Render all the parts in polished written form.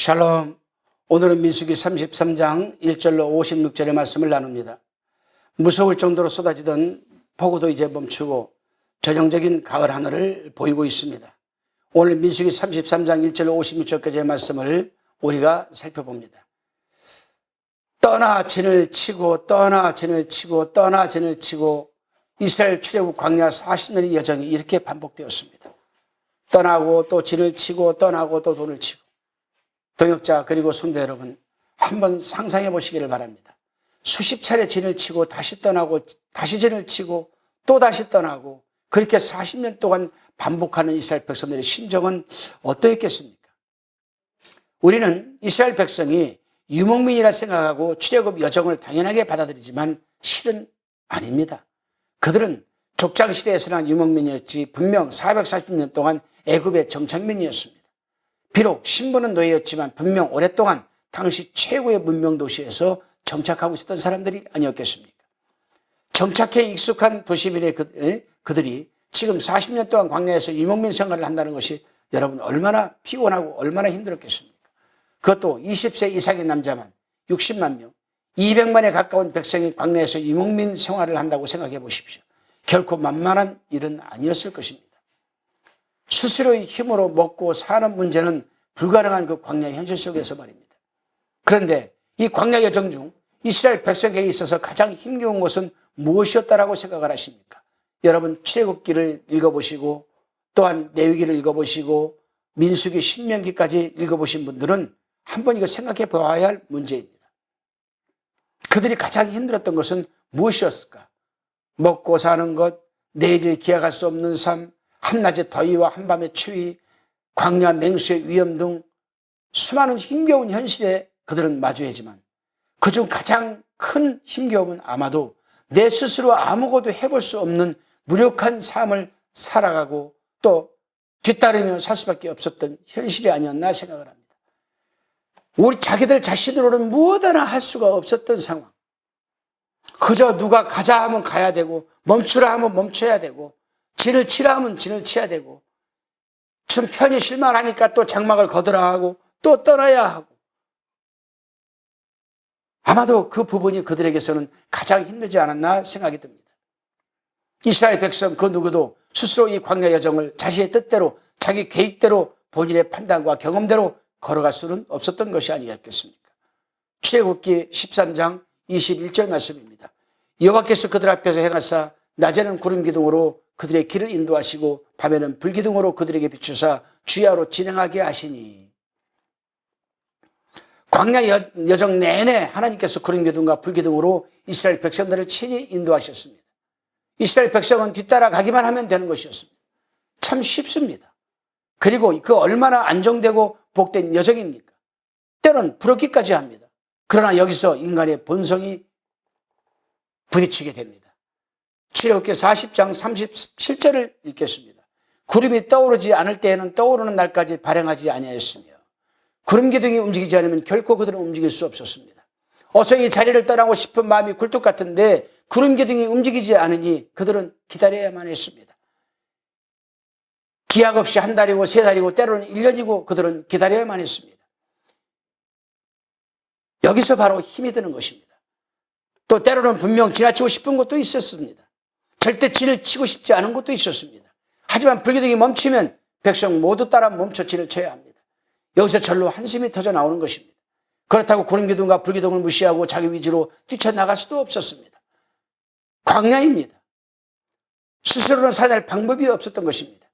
샬롬. 오늘은 민수기 33장 1절로 56절의 말씀을 나눕니다. 무서울 정도로 쏟아지던 폭우도 이제 멈추고 전형적인 가을 하늘을 보이고 있습니다. 오늘 민수기 33장 1절로 56절까지의 말씀을 우리가 살펴봅니다. 떠나 진을 치고 떠나 진을 치고 떠나 진을 치고 이스라엘 출애굽 광야 40년의 여정이 이렇게 반복되었습니다. 떠나고 또 진을 치고 떠나고 또 돈을 치고. 동역자 그리고 성도 여러분, 한번 상상해 보시기를 바랍니다. 수십 차례 진을 치고 다시 떠나고 다시 진을 치고 또 다시 떠나고 그렇게 40년 동안 반복하는 이스라엘 백성들의 심정은 어떠했겠습니까? 우리는 이스라엘 백성이 유목민이라 생각하고 출애굽 여정을 당연하게 받아들이지만 실은 아닙니다. 그들은 족장시대에서나 유목민이었지 분명 440년 동안 애굽의 정착민이었습니다. 비록 신분은 노예였지만 분명 오랫동안 당시 최고의 문명도시에서 정착하고 있었던 사람들이 아니었겠습니까? 정착해 익숙한 도시민의 그들이 지금 40년 동안 광야에서 유목민 생활을 한다는 것이 여러분 얼마나 피곤하고 얼마나 힘들었겠습니까? 그것도 20세 이상의 남자만 60만 명, 200만에 가까운 백성이 광야에서 유목민 생활을 한다고 생각해 보십시오. 결코 만만한 일은 아니었을 것입니다. 스스로의 힘으로 먹고 사는 문제는 불가능한 그 광야 현실 속에서 말입니다. 그런데 이 광야 여정 중 이스라엘 백성에게 있어서 가장 힘겨운 것은 무엇이었다라고 생각을 하십니까? 여러분 출애굽기를 읽어보시고 또한 레위기를 읽어보시고 민수기 신명기까지 읽어보신 분들은 한번 이거 생각해 보아야 할 문제입니다. 그들이 가장 힘들었던 것은 무엇이었을까? 먹고 사는 것, 내일을 기약할 수 없는 삶, 한낮의 더위와 한밤의 추위, 광야 맹수의 위험 등 수많은 힘겨운 현실에 그들은 마주하지만 그중 가장 큰 힘겨움은 아마도 내 스스로 아무것도 해볼 수 없는 무력한 삶을 살아가고 또 뒤따르며 살 수밖에 없었던 현실이 아니었나 생각을 합니다. 우리 자기들 자신으로는 무엇 하나 할 수가 없었던 상황. 그저 누가 가자 하면 가야 되고 멈추라 하면 멈춰야 되고 진을 치라 하면 진을 치야 되고 좀 편히 쉴만하니까 또 장막을 거두라 하고 또 떠나야 하고 아마도 그 부분이 그들에게서는 가장 힘들지 않았나 생각이 듭니다. 이스라엘 백성 그 누구도 스스로 이 광야 여정을 자신의 뜻대로 자기 계획대로 본인의 판단과 경험대로 걸어갈 수는 없었던 것이 아니었겠습니까? 출애굽기 13장 21절 말씀입니다. 여호와께서 그들 앞에서 행하사 낮에는 구름 기둥으로 그들의 길을 인도하시고 밤에는 불기둥으로 그들에게 비추사 주야로 진행하게 하시니. 광야 여정 내내 하나님께서 구름 기둥과 불기둥으로 이스라엘 백성들을 친히 인도하셨습니다. 이스라엘 백성은 뒤따라가기만 하면 되는 것이었습니다. 참 쉽습니다. 그리고 그 얼마나 안정되고 복된 여정입니까? 때론 부럽기까지 합니다. 그러나 여기서 인간의 본성이 부딪히게 됩니다. 출애굽기 40장 37절을 읽겠습니다. 구름이 떠오르지 않을 때에는 떠오르는 날까지 발행하지 아니하였으며 구름 기둥이 움직이지 않으면 결코 그들은 움직일 수 없었습니다. 어서 이 자리를 떠나고 싶은 마음이 굴뚝 같은데 구름 기둥이 움직이지 않으니 그들은 기다려야만 했습니다. 기약 없이 한 달이고 세 달이고 때로는 1년이고 그들은 기다려야만 했습니다. 여기서 바로 힘이 드는 것입니다. 또 때로는 분명 지나치고 싶은 것도 있었습니다. 절대 진을 치고 싶지 않은 것도 있었습니다. 하지만 불기둥이 멈추면 백성 모두 따라 멈춰 진을 쳐야 합니다. 여기서 절로 한숨이 터져 나오는 것입니다. 그렇다고 구름기둥과 불기둥을 무시하고 자기 위주로 뛰쳐나갈 수도 없었습니다. 광야입니다. 스스로는 살아낼 방법이 없었던 것입니다.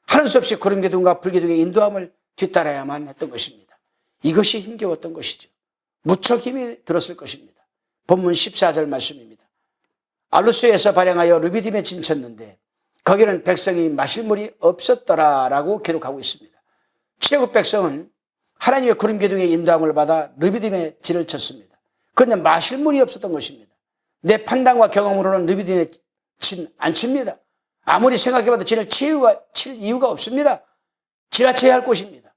하는 수 없이 구름기둥과 불기둥의 인도함을 뒤따라야만 했던 것입니다. 이것이 힘겨웠던 것이죠. 무척 힘이 들었을 것입니다. 본문 14절 말씀입니다. 알루스에서 발행하여 르비딤에 진쳤는데 거기는 백성이 마실 물이 없었더라라고 기록하고 있습니다. 출애굽 백성은 하나님의 구름 기둥의 인도함을 받아 르비딤에 진을 쳤습니다. 그런데 마실 물이 없었던 것입니다. 내 판단과 경험으로는 르비딤에 진 안 칩니다. 아무리 생각해봐도 진을 칠 이유가 없습니다. 지나쳐야 할 곳입니다.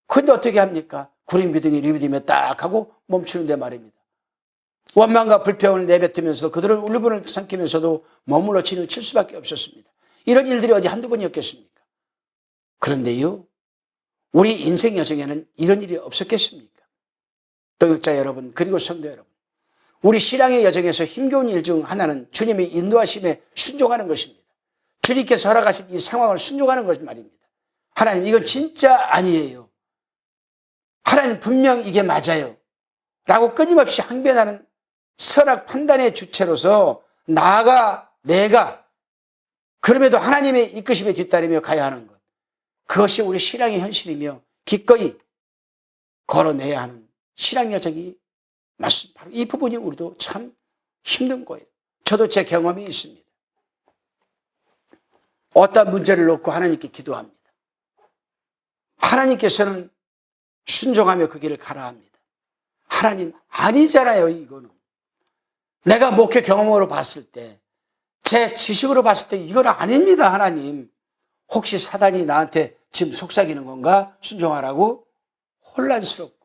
그런데 어떻게 합니까? 구름 기둥이 르비딤에 딱 하고 멈추는데 말입니다. 원망과 불평을 내뱉으면서 그들은 울분을 삼키면서도 머물러 진을 칠 수밖에 없었습니다. 이런 일들이 어디 한두 번이었겠습니까? 그런데요, 우리 인생 여정에는 이런 일이 없었겠습니까? 동역자 여러분, 그리고 성도 여러분, 우리 신앙의 여정에서 힘겨운 일 중 하나는 주님의 인도하심에 순종하는 것입니다. 주님께서 허락하신 이 상황을 순종하는 것 말입니다. 하나님, 이건 진짜 아니에요. 하나님, 분명 이게 맞아요. 라고 끊임없이 항변하는 선악 판단의 주체로서 나가 내가 그럼에도 하나님의 이끄심에 뒤따르며 가야 하는 것, 그것이 우리 신앙의 현실이며 기꺼이 걸어내야 하는 신앙 여정이 맞습니다. 바로 이 부분이 우리도 참 힘든 거예요. 저도 제 경험이 있습니다. 어떤 문제를 놓고 하나님께 기도합니다. 하나님께서는 순종하며 그 길을 가라 합니다. 하나님, 아니잖아요, 이거는. 내가 목회 경험으로 봤을 때, 제 지식으로 봤을 때 이건 아닙니다, 하나님. 혹시 사단이 나한테 지금 속삭이는 건가? 순종하라고? 혼란스럽고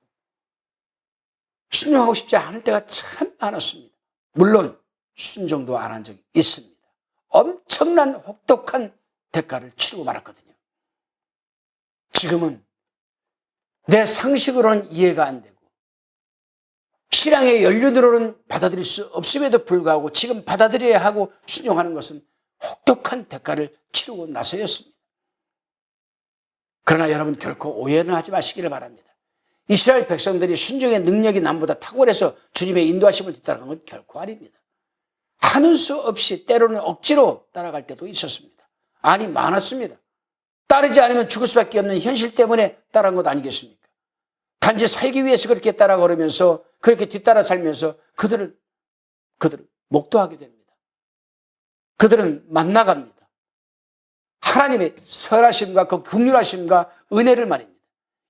순종하고 싶지 않을 때가 참 많았습니다. 물론 순종도 안 한 적이 있습니다. 엄청난 혹독한 대가를 치르고 말았거든요. 지금은 내 상식으로는 이해가 안 되고 신앙의 연륜으로는 받아들일 수 없음에도 불구하고 지금 받아들여야 하고 순종하는 것은 혹독한 대가를 치르고 나서였습니다. 그러나 여러분, 결코 오해는 하지 마시기를 바랍니다. 이스라엘 백성들이 순종의 능력이 남보다 탁월해서 주님의 인도하심을 뒤따라간 건 결코 아닙니다. 하는 수 없이 때로는 억지로 따라갈 때도 있었습니다. 아니, 많았습니다. 따르지 않으면 죽을 수밖에 없는 현실 때문에 따라한 것 아니겠습니까? 단지 살기 위해서 그렇게 따라 걸으면서 그렇게 뒤따라 살면서 그들을 목도하게 됩니다. 그들은 만나갑니다. 하나님의 선하심과 그 긍휼하심과 은혜를 말입니다.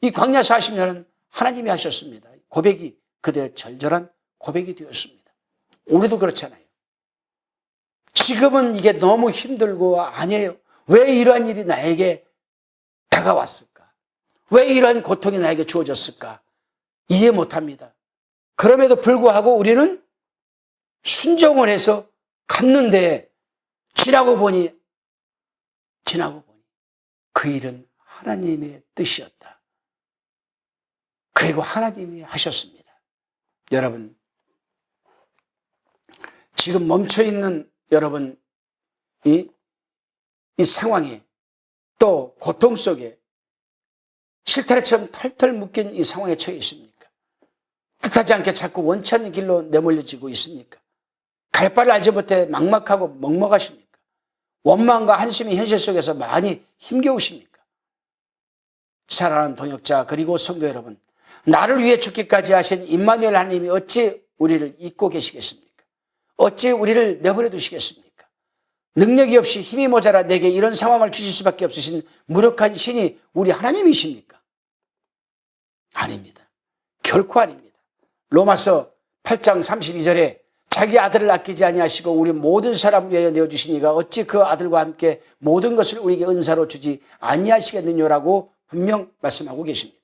이 광야 40년은 하나님이 하셨습니다. 고백이 그대의 절절한 고백이 되었습니다. 우리도 그렇잖아요. 지금은 이게 너무 힘들고 아니에요. 왜 이러한 일이 나에게 다가왔을까? 왜 이러한 고통이 나에게 주어졌을까? 이해 못합니다. 그럼에도 불구하고 우리는 순종을 해서 갔는데 지나고 보니 그 일은 하나님의 뜻이었다. 그리고 하나님이 하셨습니다. 여러분, 지금 멈춰있는 여러분, 이 상황에 또 고통 속에 실타래처럼 털털 묶인 이 상황에 처해 있습니까? 뜻하지 않게 자꾸 원치 않는 길로 내몰려지고 있습니까? 갈 바를 알지 못해 막막하고 먹먹하십니까? 원망과 한심이 현실 속에서 많이 힘겨우십니까? 사랑하는 동역자 그리고 성도 여러분, 나를 위해 죽기까지 하신 임마누엘 하나님이 어찌 우리를 잊고 계시겠습니까? 어찌 우리를 내버려 두시겠습니까? 능력이 없이 힘이 모자라 내게 이런 상황을 주실 수밖에 없으신 무력한 신이 우리 하나님이십니까? 아닙니다. 결코 아닙니다. 로마서 8장 32절에 자기 아들을 아끼지 아니하시고 우리 모든 사람을 위하여 내어주시니가 어찌 그 아들과 함께 모든 것을 우리에게 은사로 주지 아니하시겠느냐라고 분명 말씀하고 계십니다.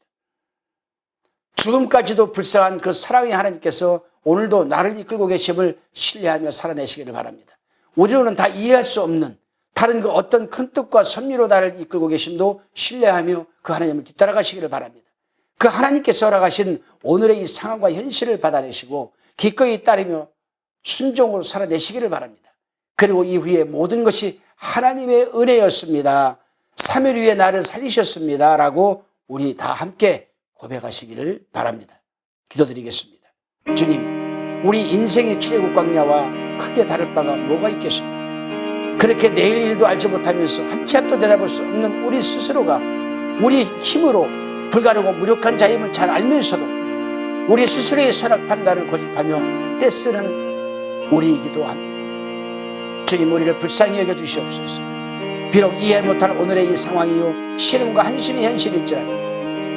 죽음까지도 불쌍한 그 사랑의 하나님께서 오늘도 나를 이끌고 계심을 신뢰하며 살아내시기를 바랍니다. 우리로는 다 이해할 수 없는 다른 그 어떤 큰 뜻과 섭리로 나를 이끌고 계심도 신뢰하며 그 하나님을 뒤따라가시기를 바랍니다. 그 하나님께서 허락하신 오늘의 이 상황과 현실을 받아내시고 기꺼이 따르며 순종으로 살아내시기를 바랍니다. 그리고 이후에 모든 것이 하나님의 은혜였습니다. 3일 후에 나를 살리셨습니다. 라고 우리 다 함께 고백하시기를 바랍니다. 기도드리겠습니다. 주님, 우리 인생의 출애굽 광야와 크게 다를 바가 뭐가 있겠습니까? 그렇게 내일 일도 알지 못하면서 한 치 앞도 내다볼 수 없는 우리 스스로가 우리 힘으로 불가능하고 무력한 자임을 잘 알면서도 우리 스스로의 선악 판단을 고집하며 떼쓰는 우리이기도 합니다. 주님, 우리를 불쌍히 여겨주시옵소서. 비록 이해 못할 오늘의 이 상황이요 시름과 한심이 현실일지라도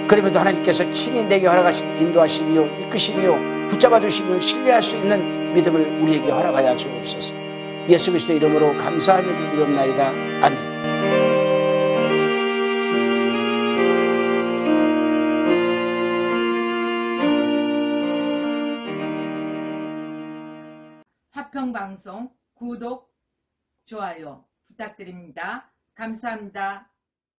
그럼에도 하나님께서 친히 내게 허락하신 인도하심이요 이끄심이요 붙잡아 주심을 신뢰할 수 있는 믿음을 우리에게 허락하여 주옵소서. 예수 그리스도의 이름으로 감사하며 기도드리옵나이다. 아멘. 화평방송 구독, 좋아요 부탁드립니다. 감사합니다.